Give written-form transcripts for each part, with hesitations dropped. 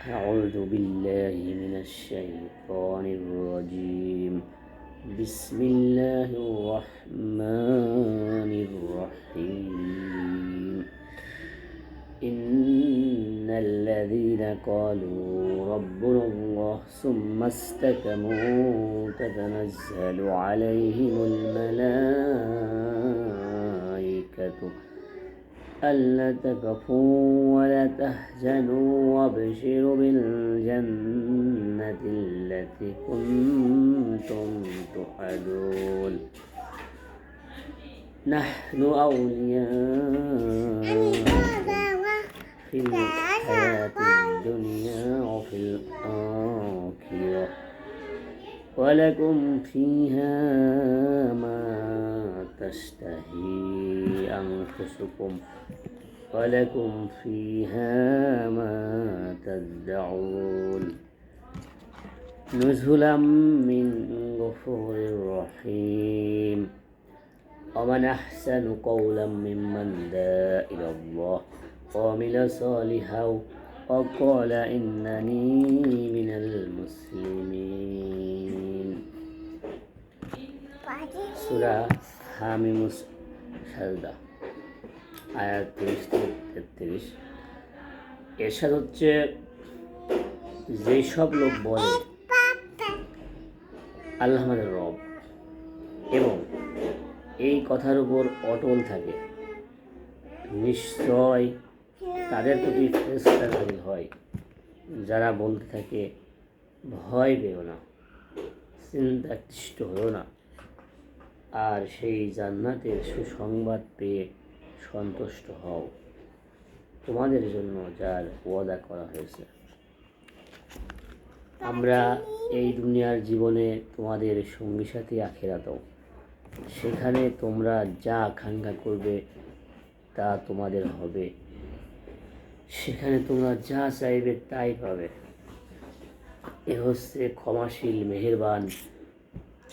أعوذ بالله من الشيطان الرجيم. بسم الله الرحمن الرحيم. إن الذين قالوا ربنا الله ثم استقاموا تتنزل عليهم الملائكة ألا تخافوا ولا تحزنوا وابشروا بالجنة التي كنتم توعدون نحن أولياؤكم في الحياة الدنيا وفي الآخرة ولكم فيها ما تشتهي أنفسكم ولكم فيها ما تدعون نزلا من غفور رحيم. ومن أحسن قولا ممن دعا إلى الله وعمل صالحا وقال إنني من المسلمين. সূরা হামিম সাজদা আয়াত 30-33। এরশাদ হচ্ছে, যেসব লোক বলে আল্লাহ আমাদের রব এবং এই কথার উপর অটল থাকে, নিশ্চয় তাদের প্রতি ফেরেশতা নাযিল হয় যারা বলতে থাকে, ভয় পেও না, চিন্তাক্লিষ্ট হও না, আর সেই জান্নাতের সুসংবাদ পেয়ে সন্তুষ্ট হও তোমাদের জন্য যার ওয়াদা করা হয়েছে। আমরা এই দুনিয়ার জীবনে তোমাদের সঙ্গী সাথী আখিরাতেও, সেখানে তোমরা যা আকাঙ্ক্ষা করবে তা তোমাদের হবে, সেখানে তোমরা যা চাইবে তাই পাবে। এ হচ্ছে ক্ষমাশীল মেহেরবান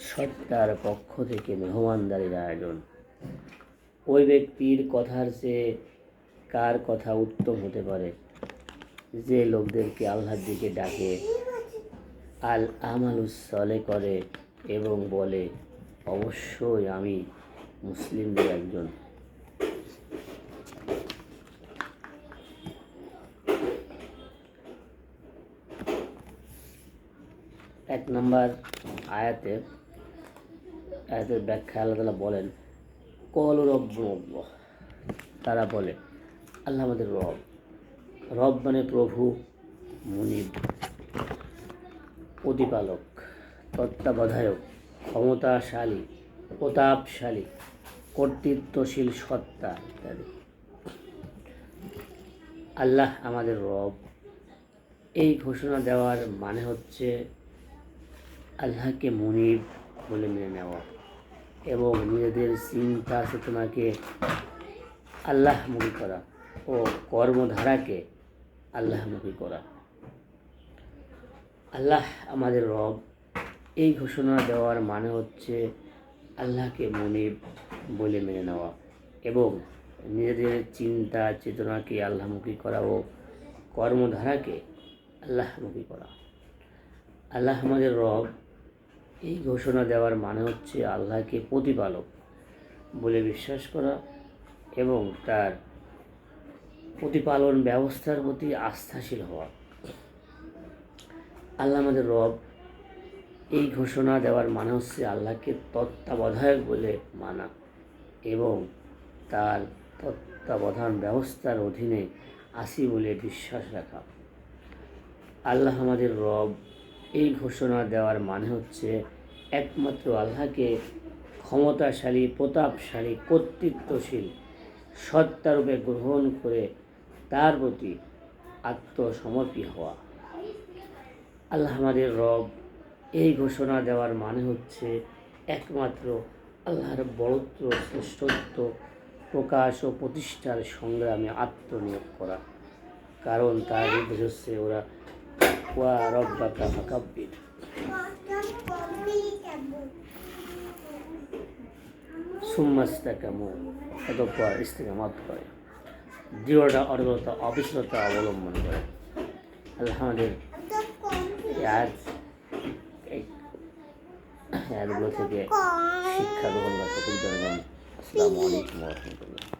সত্তার পক্ষ থেকে মেহমানদারির আয়োজন। ওই ব্যক্তির কথার চেয়ে কার কথা উত্তম হতে পারে যে লোকদেরকে আল্লাহর দিকে ডাকে, আল আমালুস সলে করে এবং বলে, অবশ্যই আমি মুসলিমদের একজন। এক নম্বর আয়াতের ব্যাখ্যা আল্লাহ তাআলা বলেন, কলু রব্বুনাল্লাহ, তারা বলে আল্লাহ আমাদের রব। রব মানে প্রভু, মুনিব, প্রতিপালক, তত্ত্বাবধায়ক, ক্ষমতাশালী, প্রতাপশালী, কর্তৃত্বশীল সত্তা ইত্যাদি। আল্লাহ আমাদের রব, এই ঘোষণা দেওয়ার মানে হচ্ছে আল্লাহকে মুনিব বলে মেনে নেওয়া এবং নিজেদের চিন্তা চেতনাকে আল্লাহমুখী করা ও কর্মধারাকে আল্লাহমুখী করা। আল্লাহ আমাদের রব, এই ঘোষণা দেওয়ার মানে হচ্ছে আল্লাহকে মুনিব বলে মেনে নেওয়া এবং নিজেদের চিন্তা চেতনাকে আল্লাহমুখী করা ও কর্মধারাকে আল্লাহমুখী করা। আল্লাহ আমাদের রব, এই ঘোষণা দেওয়ার মানে হচ্ছে আল্লাহকে প্রতিপালক বলে বিশ্বাস করা এবং তার প্রতিপালন ব্যবস্থার প্রতি আস্থাশীল হওয়া। আল্লাহ আমাদের রব, এই ঘোষণা দেওয়ার মানে হচ্ছে আল্লাহকে তত্ত্বাবধায়ক বলে মানা এবং তার তত্ত্বাবধান ব্যবস্থার অধীনে আসি বলে বিশ্বাস রাখা। আল্লাহ আমাদের রব, এই ঘোষণা দেওয়ার মানে হচ্ছে একমাত্র আল্লাহকে ক্ষমতাশালী, প্রতাপশালী, কর্তৃত্বশীল সত্তারূপে গ্রহণ করে তার প্রতি আত্মসমর্পী হওয়া। আল্লাহ আমাদের রব, এই ঘোষণা দেওয়ার মানে হচ্ছে একমাত্র আল্লাহর বড়ত্ব, শ্রেষ্ঠত্ব প্রকাশ ও প্রতিষ্ঠার সংগ্রামে আত্মনিয়োগ করা, কারণ তার নির্দেশ হচ্ছে ওরা ওয়া রব্বাকা ফাকাব্বির। সুম্মাস্তাকামু, অতঃপর ইস্তিকামাত করে, দৃঢ়তা, অটলতা, অবিচলতা অবলম্বন করে। আল্লাহ আমাদের এই আয়াতগুলো থেকে শিক্ষা গ্রহণ করতে খুব দরকার। আসসালামু আলাইকুম ওয়া রাহমাতুল্লাহ।